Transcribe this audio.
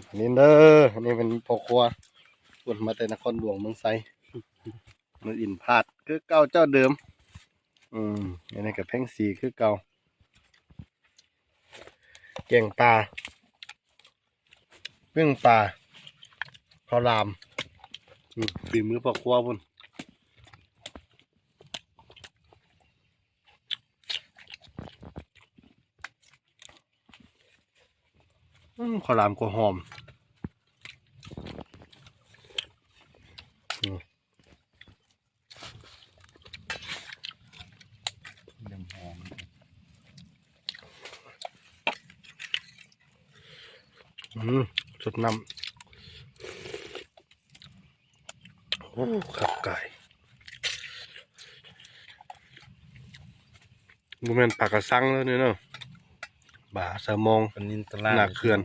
อันนี้เด้ออันนี้เป็นพ่อครัวคนมาแต่นครหลวงเมืองไซมันอินพาดคือเก่าเจ้าเดิมอันนี้กับแพงสีคือเก่าแกงปลาเรื่องปลาข้าวรามฝีมือพ่อครัวพุ่นข้าวรามก็หอมยังหอมสดน้ำโอ้ขับไก่โมเมนต์ปากกระซังแล้วเนี่ยเนาะบ่าสมอง ปลานินตลาด หนักเขื่อน